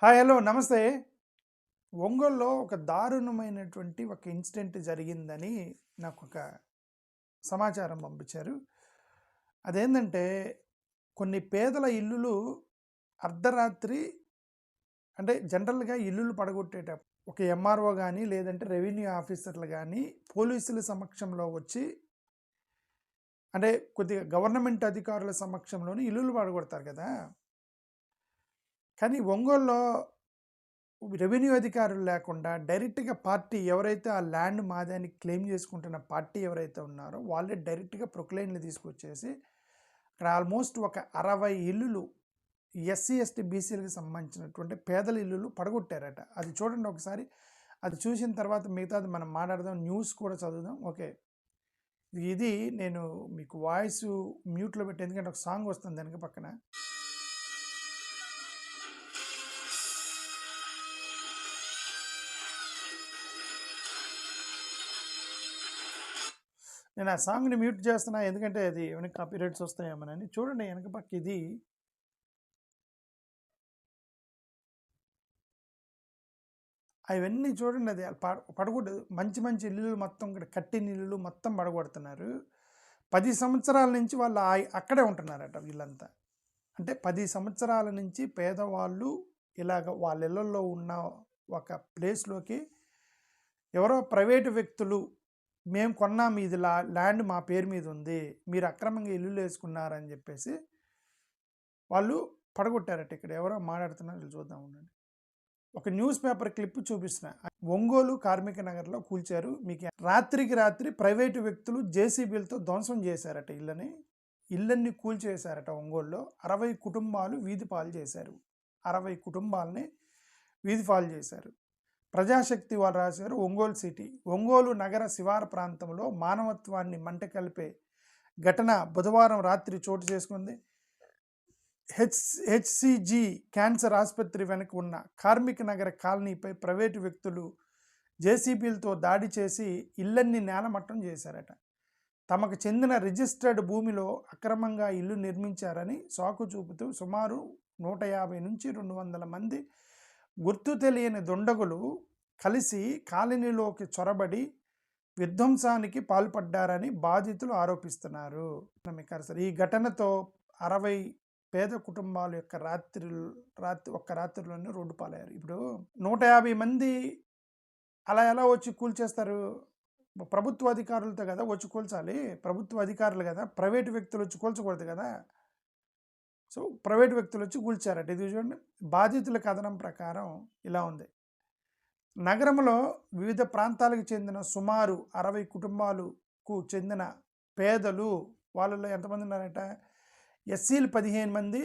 Hi hello నమస్తే. ఒంగోలులో ఒక దారుణమైనటువంటి ఒక ఇన్సిడెంట్ జరిగిందని నాకొక సమాచారం పంపించారు. అదేంటంటే కొన్ని పేదల ఇల్లులు అర్ధరాత్రి అంటే జనరల్‌గా ఇల్లులు పడగొట్టేటప్పుడు ఒక ఎంఆర్ఓ గాని, లేదంటే రెవెన్యూ ఆఫీసర్లు గాని, పోలీసుల సమక్షంలో వచ్చి అంటే కొద్దిగా గవర్నమెంట్ అధికారుల సమక్షంలోనే ఇల్లులు పడగొడతారు కదా! కానీ ఒంగోలులో రెవెన్యూ అధికారులు లేకుండా డైరెక్ట్‌గా పార్టీ ఎవరైతే ఆ ల్యాండ్ మాదని క్లెయిమ్ చేసుకుంటున్న పార్టీ ఎవరైతే ఉన్నారో వాళ్ళే డైరెక్ట్‌గా ప్రొక్లైన్‌లు తీసుకొచ్చేసి అక్కడ ఆల్మోస్ట్ ఒక 60 ఇల్లులు ఎస్సీ, ఎస్టీ, బీసీలకు సంబంధించినటువంటి పేదల ఇల్లులు పడగొట్టారట. అది చూడండి ఒకసారి. అది చూసిన తర్వాత మిగతాది మనం మాట్లాడదాం. న్యూస్ కూడా చదువుదాం. ఓకే. ఇది నేను మీకు వాయిస్ మ్యూట్‌లో పెట్టి ఎందుకంటే ఒక సాంగ్ వస్తుంది వెనక పక్కన. నేను ఆ సాంగ్‌ని మ్యూట్ చేస్తున్నా ఎందుకంటే అది ఏమైనా కాపీరైట్స్ వస్తాయేమోనని. చూడండి వెనక పక్క ఇది. అవన్నీ చూడండి అది పడగొట్టదు. మంచి మంచి ఇల్లులు మొత్తం ఇక్కడ కట్టిన ఇల్లులు మొత్తం పడగొడుతున్నారు. 10 సంవత్సరాల నుంచి వాళ్ళు అక్కడే ఉంటున్నారట వీళ్ళంతా. అంటే 10 సంవత్సరాల నుంచి పేదవాళ్ళు ఇలాగ వాళ్ళ ఇళ్లల్లో ఉన్న ఒక ప్లేస్‌లోకి ఎవరో ప్రైవేటు వ్యక్తులు మేము కొన్నాము ఇది ల్యాండ్ మా పేరు మీద ఉంది. మీరు అక్రమంగా ఇల్లులు వేసుకున్నారని చెప్పేసి వాళ్ళు పడగొట్టారట. ఇక్కడ ఎవరో మాట్లాడుతున్నారు వీళ్ళు చూద్దాం ఉండండి. ఒక న్యూస్ పేపర్ క్లిప్ చూపిస్తున్నా. ఒంగోలు కార్మిక నగర్లో కూల్చారు. మీకు రాత్రికి రాత్రి ప్రైవేటు వ్యక్తులు జేసీబీలతో ధ్వంసం చేశారట ఇళ్ళన్ని కూల్చేశారట. ఒంగోలులో 60 కుటుంబాలు వీధి పాలు చేశారు. 60 కుటుంబాలని వీధి పాలు చేశారు. ప్రజాశక్తి వాళ్ళు రాశారు. ఒంగోలు సిటీ, ఒంగోలు నగర శివారు ప్రాంతంలో మానవత్వాన్ని మంట కలిపే ఘటన బుధవారం రాత్రి చోటు చేసుకుంది. హెచ్సిజి క్యాన్సర్ ఆసుపత్రి వెనుక ఉన్న కార్మిక నగర కాలనీపై ప్రైవేటు వ్యక్తులు జేసీబీలతో దాడి చేసి ఇళ్లన్నీ నేలమట్టం చేశారట. తమకు చెందిన రిజిస్టర్డ్ భూమిలో అక్రమంగా ఇల్లు నిర్మించారని సాకు చూపుతూ సుమారు 150 నుంచి 200 మంది గుర్తు తెలియని దుండగులు కలిసి కాలనీలోకి చొరబడి విధ్వంసానికి పాల్పడ్డారని బాధితులు ఆరోపిస్తున్నారు. ఈ ఘటనతో 60 పేద కుటుంబాల యొక్క ఒక్క రాత్రిలోనే రోడ్డు పాలయ్యారు. ఇప్పుడు 150 మంది అలా ఎలా వచ్చి కూల్చేస్తారు? ప్రభుత్వ అధికారులతో కదా వచ్చి కూల్చాలి. ప్రభుత్వ అధికారులు కదా, ప్రైవేటు వ్యక్తులు వచ్చి కూల్చకూడదు కదా. సో ప్రైవేటు వ్యక్తులు వచ్చి కూల్చారట. ఇది చూడండి. బాధితుల కథనం ప్రకారం ఇలా ఉంది. నగరంలో వివిధ ప్రాంతాలకు చెందిన సుమారు 60 కుటుంబాలకు చెందిన పేదలు, వాళ్ళలో ఎంతమంది ఉన్నారట? ఎస్సీలు 15 మంది,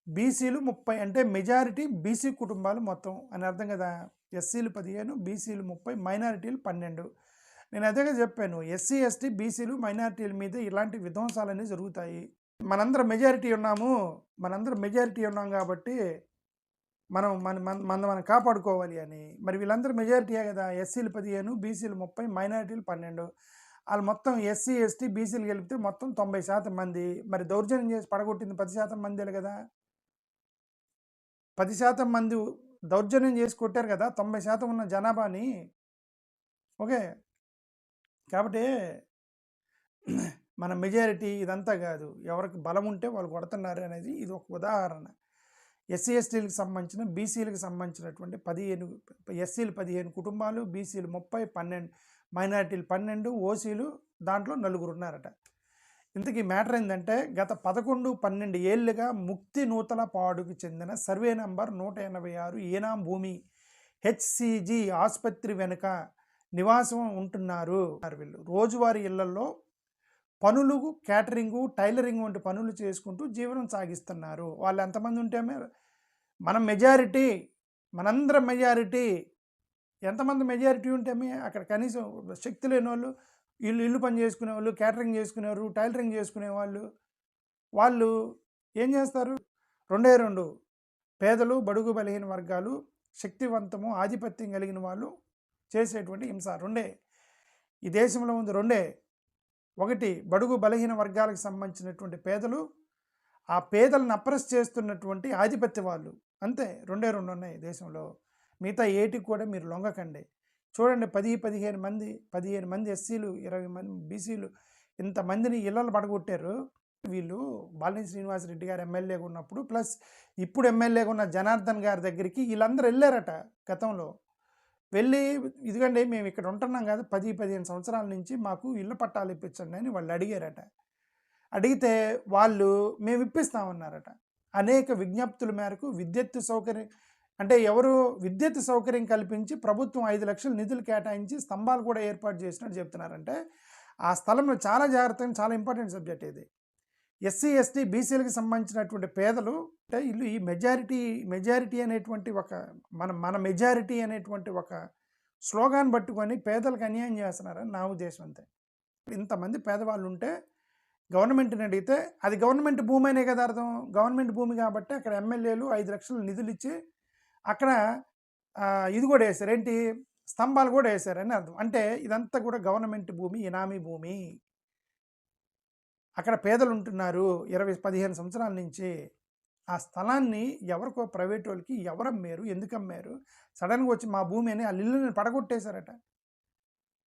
బీసీలు 30. అంటే మెజారిటీ బీసీ కుటుంబాలు మొత్తం అని అర్థం కదా. ఎస్సీలు 15, బీసీలు 30, మైనారిటీలు 12. నేను అదేగా చెప్పాను, ఎస్సీ, ఎస్టీ, బీసీలు, మైనారిటీల మీద ఇలాంటి విధ్వంసాలన్నీ జరుగుతాయి. మనందరం మెజారిటీ ఉన్నాం కాబట్టి మనం కాపాడుకోవాలి అని. మరి వీళ్ళందరూ మెజారిటీయే కదా. ఎస్సీలు 15, బీసీలు 30, మైనారిటీలు 12. వాళ్ళు మొత్తం ఎస్సీ, ఎస్టీ, బీసీలు కలిపితే మొత్తం 90% మంది. మరి దౌర్జన్యం చేసి పడగొట్టింది 10% మందే కదా. 10% మంది దౌర్జన్యం చేసి కొట్టారు కదా 90% ఉన్న జనాభాని. ఓకే. కాబట్టి మన మెజారిటీ ఇదంతా కాదు. ఎవరికి బలం ఉంటే వాళ్ళు కొడుతున్నారు అనేది ఇది ఒక ఉదాహరణ. ఎస్సీ, ఎస్టీలకు సంబంధించిన, బీసీలకు సంబంధించినటువంటి 15, ఎస్సీలు 15 కుటుంబాలు, బీసీలు 30, 12, మైనారిటీలు 12, ఓసీలు దాంట్లో 4 ఉన్నారట. ఇంతకీ మ్యాటర్ ఏంటంటే గత 11-12 ఏళ్లుగా ముక్తి నూతలపాడుకు చెందిన సర్వే నంబర్ 186 ఈనాం భూమి హెచ్సిజి ఆసుపత్రి వెనుక నివాసం ఉంటున్నారు వీళ్ళు. రోజువారీ ఇళ్లలో పనులు, క్యాటరింగు, టైలరింగ్ వంటి పనులు చేసుకుంటూ జీవనం సాగిస్తున్నారు. వాళ్ళు ఎంతమంది ఉంటే మనందరం మెజారిటీ. ఎంతమంది మెజారిటీ ఉంటేమే అక్కడ కనీసం శక్తి లేని వాళ్ళు, ఇల్లు పని చేసుకునేవాళ్ళు, క్యాటరింగ్ చేసుకునేవారు, టైలరింగ్ చేసుకునేవాళ్ళు, వాళ్ళు ఏం చేస్తారు? 2 పేదలు, బడుగు బలహీన వర్గాలు, శక్తివంతము, ఆధిపత్యం కలిగిన వాళ్ళు చేసేటువంటి హింస 2. ఈ దేశంలో ఉంది 2. ఒకటి బడుగు బలహీన వర్గాలకు సంబంధించినటువంటి పేదలు, ఆ పేదలను అప్రెస్ చేస్తున్నటువంటి ఆధిపత్య వాళ్ళు. అంతే, రెండే రెండు ఉన్నాయి దేశంలో. మిగతా ఏటికి కూడా మీరు లొంగకండి. చూడండి, 15 మంది ఎస్సీలు, 20 మంది బీసీలు, ఇంతమందిని ఇళ్ళలు పడగొట్టారు వీళ్ళు. బాలినేని శ్రీనివాసరెడ్డి గారు ఎమ్మెల్యేగా ఉన్నప్పుడు, ప్లస్ ఇప్పుడు ఎమ్మెల్యేగా ఉన్న జనార్దన్ గారి దగ్గరికి వీళ్ళందరూ వెళ్ళారట గతంలో. వెళ్ళి, ఇదిగండి మేము ఇక్కడ ఉంటున్నాం కదా 10-15 సంవత్సరాల నుంచి, మాకు ఇళ్ళ పట్టాలు ఇప్పించండి అని వాళ్ళు అడిగారట. అడిగితే వాళ్ళు మేము ఇప్పిస్తామన్నారట. అనేక విజ్ఞప్తుల మేరకు విద్యుత్ సౌకర్యం, అంటే ఎవరు విద్యుత్ సౌకర్యం కల్పించి ప్రభుత్వం 5 లక్షలు నిధులు కేటాయించి స్తంభాలు కూడా ఏర్పాటు చేసినట్టు చెప్తున్నారంటే, ఆ స్థలంలో చాలా జాగ్రత్తగా, చాలా ఇంపార్టెంట్ సబ్జెక్ట్ ఇది. ఎస్సీ, ఎస్టీ, బీసీలకు సంబంధించినటువంటి పేదలు అంటే వీళ్ళు ఈ మెజారిటీ అనేటువంటి ఒక మన మెజారిటీ అనేటువంటి ఒక స్లోగాన్ పట్టుకొని పేదలకు అన్యాయం చేస్తున్నారని నా ఉద్దేశం. అంతే. ఇంతమంది పేదవాళ్ళు ఉంటే గవర్నమెంట్ని అడిగితే అది గవర్నమెంట్ భూమి అనే కదా అర్థం. గవర్నమెంట్ భూమి కాబట్టి అక్కడ ఎమ్మెల్యేలు 5 లక్షలు నిధులు ఇచ్చి అక్కడ ఇది కూడా వేశారు, ఏంటి, స్తంభాలు కూడా వేశారని అర్థం. అంటే ఇదంతా కూడా గవర్నమెంట్ భూమి, ఇనామీ భూమి. అక్కడ పేదలు ఉంటున్నారు 15 సంవత్సరాల నుంచి. ఆ స్థలాన్ని ఎవరికో ప్రైవేట్ వాళ్ళకి ఎవరు అమ్మారు, ఎందుకు అమ్మారు, సడన్గా వచ్చి మా భూమి అని ఆ ఇల్లుని పడగొట్టేశారట.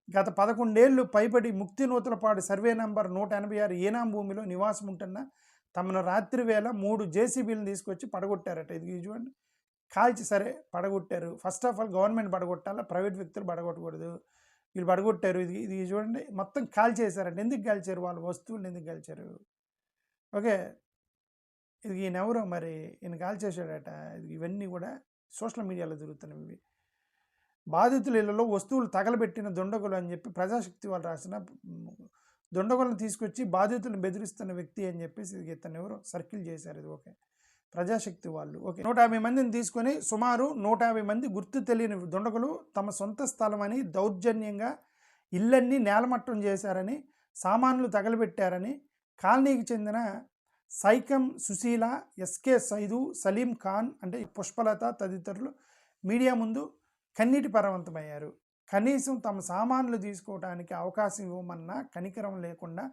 గత 11 ఏళ్ళు పైబడి ముక్తి నూతలపాడు సర్వే నంబర్ 186 ఏనాం భూమిలో నివాసం ఉంటున్న తమను రాత్రి వేళ 3 జేసీబీలను తీసుకొచ్చి పడగొట్టారట. ఇది చూడండి, కాల్చి సరే పడగొట్టారు. ఫస్ట్ ఆఫ్ ఆల్ గవర్నమెంట్ పడగొట్టాలా, ప్రైవేట్ వ్యక్తులు పడగొట్టకూడదు. వీళ్ళు పడగొట్టారు. ఇది చూడండి, మొత్తం కాల్చేశారంట. ఎందుకు కాల్చారు, వాళ్ళ వస్తువులను ఎందుకు కాల్చారు? ఓకే, ఇది ఈయన ఎవరో మరి, ఈయన కాల్చేసాడట. ఇవన్నీ కూడా సోషల్ మీడియాలో జరుగుతున్నవి. బాధితుల ఇళ్లలో వస్తువులు తగలబెట్టిన దుండగులు అని చెప్పి ప్రజాశక్తి వాళ్ళు రాసిన, దుండగులను తీసుకొచ్చి బాధితులను బెదిరిస్తున్న వ్యక్తి అని చెప్పేసి ఇతను ఎవరో సర్కిల్ చేశారు. ఇది ఓకే, ప్రజాశక్తి వాళ్ళు. ఓకే, 150 మందిని తీసుకొని సుమారు 150 మంది గుర్తు తెలియని దుండగులు తమ సొంత స్థలం అని దౌర్జన్యంగా ఇళ్ళన్నీ నేలమట్టం చేశారని, సామాన్లు తగలబెట్టారని కాలనీకి చెందిన సైకం సుశీల, ఎస్కే సైదు, సలీం ఖాన్ అంటే పుష్పలత తదితరులు మీడియా ముందు కన్నీటి పరవంతమయ్యారు. కనీసం తమ సామాన్లు తీసుకోవడానికి అవకాశం ఇవ్వమన్నా కనికరం లేకుండా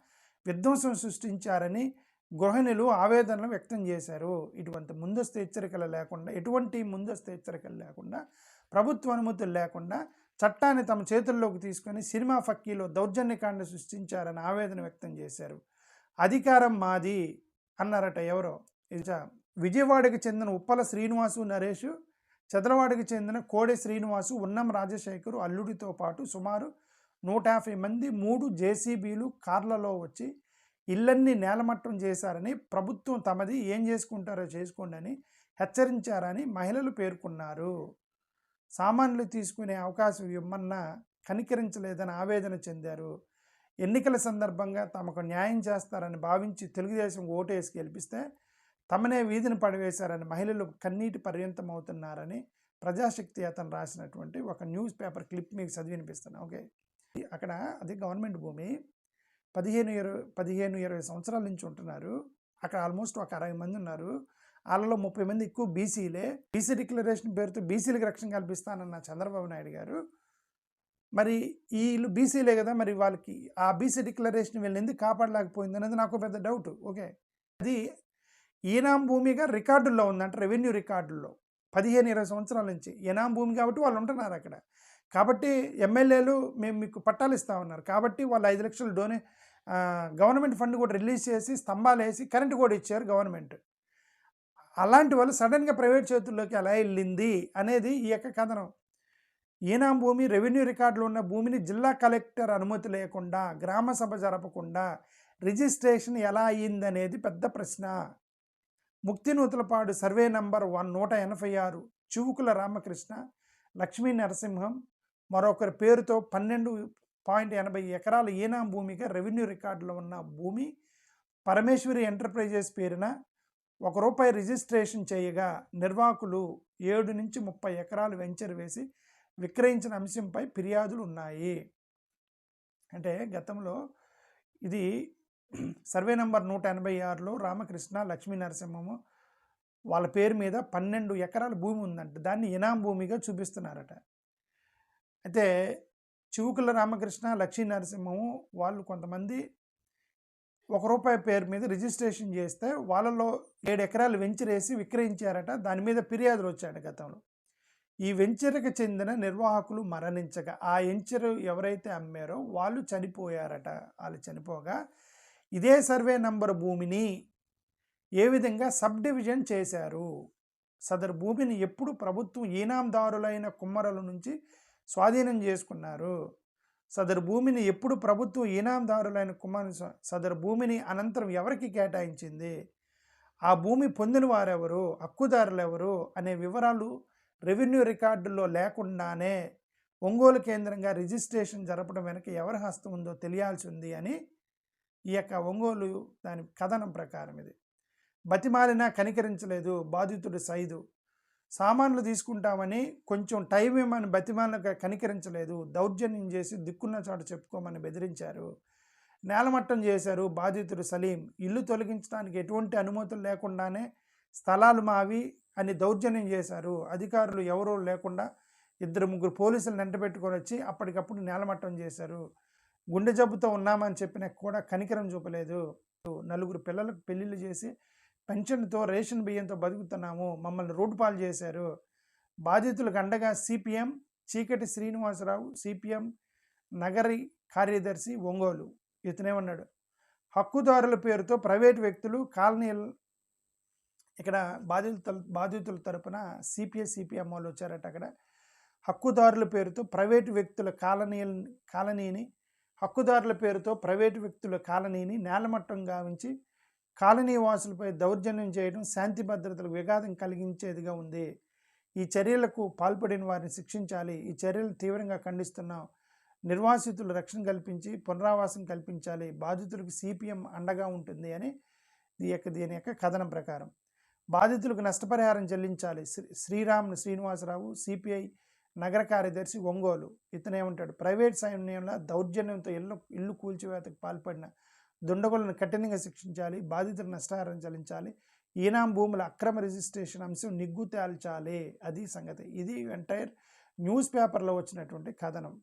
విధ్వంసం సృష్టించారని గృహిణులు ఆవేదనలు వ్యక్తం చేశారు. ఎటువంటి ముందస్తు హెచ్చరికలు లేకుండా ప్రభుత్వ అనుమతులు లేకుండా చట్టాన్ని తమ చేతుల్లోకి తీసుకొని సినిమా ఫక్కీలో దౌర్జన్యకాండ సృష్టించారని ఆవేదన వ్యక్తం చేశారు. అధికారం మాది అన్నారట ఎవరో. విజయవాడకి చెందిన ఉప్పల శ్రీనివాసు నరేష్, చదలవాడకి చెందిన కోడె శ్రీనివాసు, ఉన్నం రాజశేఖరు అల్లుడితో పాటు సుమారు 150 మంది 3 జేసీబీలు కార్లలో వచ్చి ఇళ్ళన్నీ నేలమట్టం చేశారని, ప్రభుత్వం తమది, ఏం చేసుకుంటారో చేసుకోండి అని హెచ్చరించారని మహిళలు పేర్కొన్నారు. సామాన్లు తీసుకునే అవకాశం ఇవ్వమన్నా కనికరించలేదని ఆవేదన చెందారు. ఎన్నికల సందర్భంగా తమకు న్యాయం చేస్తారని భావించి తెలుగుదేశం ఓటేసి గెలిపిస్తే తమనే వీధిని పడివేశారని మహిళలు కన్నీటి పర్యంతం అవుతున్నారని ప్రజాశక్తి అతను రాసినటువంటి ఒక న్యూస్ పేపర్ క్లిప్ మీకు చదివినిపిస్తాను. ఓకే, అక్కడ అది గవర్నమెంట్ భూమి. 15-20 సంవత్సరాల నుంచి ఉంటున్నారు అక్కడ. ఆల్మోస్ట్ ఒక 60 మంది ఉన్నారు. వాళ్ళలో 30 మంది ఎక్కువ బీసీలే. బీసీ డిక్లరేషన్ పేరుతో బీసీలకు రక్షణ కల్పిస్తానన్న చంద్రబాబు నాయుడు గారు, మరి వీళ్ళు బీసీలే కదా, మరి వాళ్ళకి ఆ బీసీ డిక్లరేషన్ వీళ్ళని ఎందుకు కాపాడలేకపోయింది అనేది నాకు పెద్ద డౌట్. ఓకే, అది ఈనాం భూమిగా రికార్డుల్లో ఉందంట, రెవెన్యూ రికార్డుల్లో 15-20 సంవత్సరాల నుంచి ఈనాం భూమి కాబట్టి వాళ్ళు ఉంటున్నారు అక్కడ. కాబట్టి ఎమ్మెల్యేలు మేము మీకు పట్టాలు ఇస్తామన్నారు కాబట్టి వాళ్ళు 5 లక్షలు గవర్నమెంట్ ఫండ్ కూడా రిలీజ్ చేసి స్తంభాలు వేసి కరెంటు కూడా ఇచ్చారు గవర్నమెంట్. అలాంటి వాళ్ళు సడన్గా ప్రైవేట్ చేతుల్లోకి ఎలా వెళ్ళింది అనేది ఈ యొక్క కథనం. ఈనాం భూమి రెవెన్యూ రికార్డులో ఉన్న భూమిని జిల్లా కలెక్టర్ అనుమతి లేకుండా, గ్రామ సభ జరపకుండా రిజిస్ట్రేషన్ ఎలా అయ్యిందనేది పెద్ద ప్రశ్న. ముక్తి నూతలపాడు సర్వే నంబర్ 186 చివుకుల రామకృష్ణ, లక్ష్మీ నరసింహం మరొకరి పేరుతో 12.80 ఎకరాల ఈనాం భూమిగా రెవెన్యూ రికార్డులో ఉన్న భూమి పరమేశ్వరి ఎంటర్ప్రైజెస్ పేరున ₹1 రిజిస్ట్రేషన్ చేయగా నిర్వాహకులు 7 నుంచి 30 ఎకరాలు వెంచర్ వేసి విక్రయించిన అంశంపై ఫిర్యాదులు ఉన్నాయి. అంటే గతంలో ఇది సర్వే నంబర్ 186లో రామకృష్ణ, లక్ష్మీ నరసింహము వాళ్ళ పేరు మీద 12 ఎకరాల భూమి ఉందంట. దాన్ని ఇనాం భూమిగా చూపిస్తున్నారట. అయితే చివుకుల రామకృష్ణ, లక్ష్మీ నరసింహము వాళ్ళు కొంతమంది రూపాయి పేరు మీద రిజిస్ట్రేషన్ చేస్తే వాళ్ళలో 7 ఎకరాలు వెంచరేసి విక్రయించారట. దాని మీద ఫిర్యాదులు వచ్చాయట గతంలో. ఈ వెంచర్కి చెందిన నిర్వాహకులు మరణించగా ఆ వెంచర్ ఎవరైతే అమ్మారో వాళ్ళు చనిపోయారట. వాళ్ళు చనిపోగా ఇదే సర్వే నంబర్ భూమిని ఏ విధంగా సబ్ డివిజన్ చేశారు, సదరు భూమిని ఎప్పుడు ప్రభుత్వం ఈనాందారులైన కుమ్మరుల నుంచి స్వాధీనం చేసుకున్నారు, సదరు భూమిని ఎప్పుడు ప్రభుత్వం ఈనాందారులైన సదరు భూమిని అనంతరం ఎవరికి కేటాయించింది, ఆ భూమి పొందిన వారెవరు, హక్కుదారులు ఎవరు అనే వివరాలు రెవెన్యూ రికార్డుల్లో లేకుండానే ఒంగోలు కేంద్రంగా రిజిస్ట్రేషన్ జరపడం వెనక ఎవరి హస్తం ఉందో తెలియాల్సి ఉంది అని ఈ యొక్క ఒంగోలు దాని కథనం ప్రకారం ఇది. బతిమాలినా కనికరించలేదు బాధితుడు సైదు. సామాన్లు తీసుకుంటామని కొంచెం టైం ఇవ్వమని బతిమాలిన కనికరించలేదు. దౌర్జన్యం చేసి దిక్కున్న చోట చెప్పుకోమని బెదిరించారు. నేలమట్టం చేశారు బాధితుడు సలీం. ఇల్లు తొలగించడానికి ఎటువంటి అనుమతులు లేకుండానే స్థలాలు మావి అని దౌర్జన్యం చేశారు. అధికారులు ఎవరూ లేకుండా 2-3 పోలీసులు వెంటబెట్టుకొని వచ్చి అప్పటికప్పుడు నేలమట్టం చేశారు. గుండె జబ్బుతో ఉన్నామని చెప్పినా కూడా కనికరం చూపలేదు. 4 పిల్లలకు పెళ్లిళ్ళు చేసి పెన్షన్తో రేషన్ బియ్యంతో బతుకుతున్నాము, మమ్మల్ని రోడ్డు పాలు చేశారు. బాధితులకు అండగా సిపిఎం చీకటి శ్రీనివాసరావు, సిపిఎం నగరి కార్యదర్శి ఒంగోలు. ఇతనేమన్నాడు, హక్కుదారుల పేరుతో ప్రైవేటు వ్యక్తులు కాలనీలు, ఇక్కడ బాధితుల తరపున సిపిఎం వాళ్ళు వచ్చారట. అక్కడ హక్కుదారుల పేరుతో ప్రైవేటు వ్యక్తుల కాలనీని హక్కుదారుల పేరుతో ప్రైవేటు వ్యక్తుల కాలనీని నేలమట్టం గావించి కాలనీ వాసులపై దౌర్జన్యం చేయడం శాంతి భద్రతలకు విఘాతం కలిగించేదిగా ఉంది. ఈ చర్యలకు పాల్పడిన వారిని శిక్షించాలి. ఈ చర్యలు తీవ్రంగా ఖండిస్తున్నాం. నిర్వాసితులు రక్షణ కల్పించి పునరావాసం కల్పించాలి. బాధితులకు సిపిఎం అండగా ఉంటుంది అని దీని యొక్క కథనం ప్రకారం బాధితులకు నష్టపరిహారం చెల్లించాలి. శ్రీనివాసరావు, సిపిఐ నగర కార్యదర్శి ఒంగోలు. ఇతనేమంటాడు, ప్రైవేట్ సైన్యంలో దౌర్జన్యంతో ఇల్లు కూల్చివేతకు పాల్పడిన దుండగులను కఠినంగా శిక్షించాలి. బాధితులకు నష్టపరిహారం చెల్లించాలి. ఈనాం భూముల అక్రమ రిజిస్ట్రేషన్ అంశం నిగ్గు తేల్చాలి. అది సంగతి. ఇది ఎంటైర్ న్యూస్ పేపర్లో వచ్చినటువంటి కథనం.